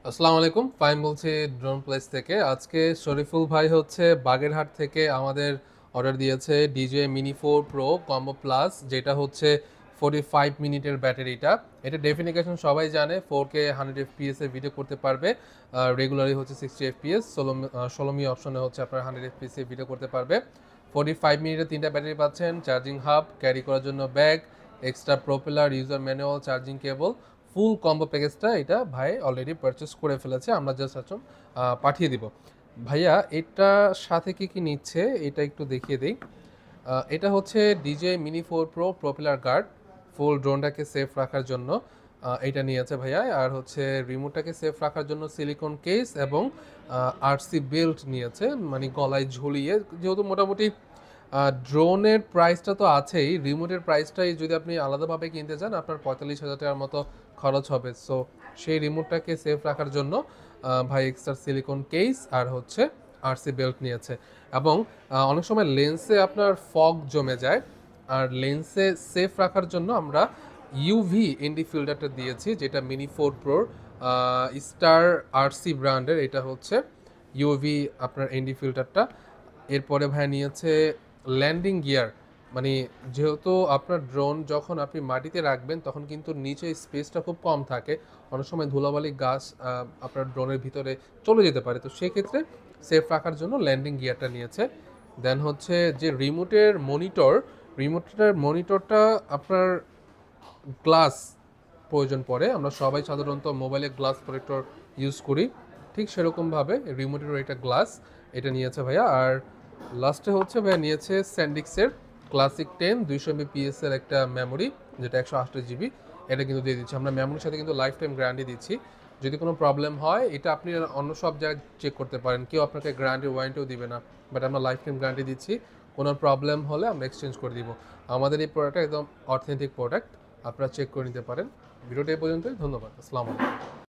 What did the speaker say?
আসসালামু আলাইকুম, ফাইম বলছি ড্রোন প্লেস থেকে। আজকে শরীফুল ভাই হচ্ছে বাগেরহাট থেকে আমাদের অর্ডার দিয়েছে DJ Mini 4 pro combo plus, যেটা হচ্ছে 45 মিনিটের ব্যাটারিটা। এটা ডেফিনিকেশন সবাই জানে, 4K 100 FPS এর ভিডিও করতে পারবে। রেগুলারই হচ্ছে 60 FPS, 16মি অপশনে হচ্ছে আপনার 100 FPS এর ভিডিও করতে পারবে। 45 মিনিটে 3টা ব্যাটারি পাচ্ছেন, চার্জিং হাব, ক্যারি করার জন্য bag, extra propeller, user manual, charging cable, ফুল কম্বো প্যাকেজটা এটা ভাই অলরেডি পারচেস করে ফেলেছে। আমরা জাস্ট এখন পাঠিয়ে দিব। ভাইয়া এটার সাথে কি কি নিচ্ছে এটা একটু দেখিয়ে দিই। এটা হচ্ছে DJI Mini 4 Pro propeller guard, full ড্রোনটাকে সেফ রাখার জন্য এটা নিয়েছে ভাইয়া। আর হচ্ছে রিমোটটাকে সেফ রাখার জন্য সিলিকন কেস এবং আরসি বেল্ট নিয়েছে, মানে গলায় ঝুলিয়ে। যেহেতু মোটামুটি ড্রোনের প্রাইসটা তো আছেই, রিমোটের প্রাইসটাই যদি আপনি আলাদাভাবে কিনতে চান আপনার 45,000 টাকার মতো খরচ হবে। সো সেই রিমোটটাকে সেফ রাখার জন্য ভাই এক্সট্রা সিলিকন কেস আর হচ্ছে আরসি বেল্ট নিয়েছে। এবং অনেক সময় লেন্সে আপনার ফগ জমে যায়, আর লেন্সে সেফ রাখার জন্য আমরা ইউভি এনডি ফিল্টারটা দিয়েছি, যেটা মিনি 4 প্রোর স্টার আরসি ব্র্যান্ডের। এটা হচ্ছে ইউভি আপনার এনডি ফিল্টারটা। এরপরে ভাই নিয়েছে ল্যান্ডিং গিয়ার, মানে যেহেতু আপনার ড্রোন যখন আপনি মাটিতে রাখবেন তখন কিন্তু নিচে স্পেসটা খুব কম থাকে, অনেক সময় ধুলাবালি গাছ আপনার ড্রোনের ভিতরে চলে যেতে পারে, তো সেক্ষেত্রে সেফ রাখার জন্য ল্যান্ডিং গিয়ারটা নিয়েছে। দেন হচ্ছে যে রিমোটের মনিটরটা আপনার গ্লাস প্রয়োজন পড়ে। আমরা সবাই সাধারণত মোবাইলে গ্লাস প্রোটেক্টর ইউজ করি, ঠিক সেরকমভাবে রিমোটেরও এটা গ্লাস, এটা নিয়েছে ভাইয়া। আর লাস্টে হচ্ছে ভাইয়া নিয়েছে স্যান্ডিক্সের ক্লাসিক 10 200 MB এর একটা মেমোরি, যেটা 128 GB। এটা কিন্তু দিয়ে দিচ্ছি আমরা, মেমোরির সাথে কিন্তু লাইফ টাইম গ্যারান্টি দিচ্ছি। যদি কোনো প্রবলেম হয় এটা আপনি অন্য সব জায়গায় চেক করতে পারেন, কেউ আপনাকে গ্যারান্টি ওয়ারেন্টিও দিবে না, বাট আমরা লাইফ টাইম গ্যারান্টি দিচ্ছি। কোনো প্রবলেম হলে আমরা এক্সচেঞ্জ করে দিব। আমাদের এই প্রোডাক্টটা একদম অথেন্টিক প্রোডাক্ট, আপনারা চেক করে নিতে পারেন। ভিডিওটা এই পর্যন্তই, ধন্যবাদ, আসসালামু আলাইকুম।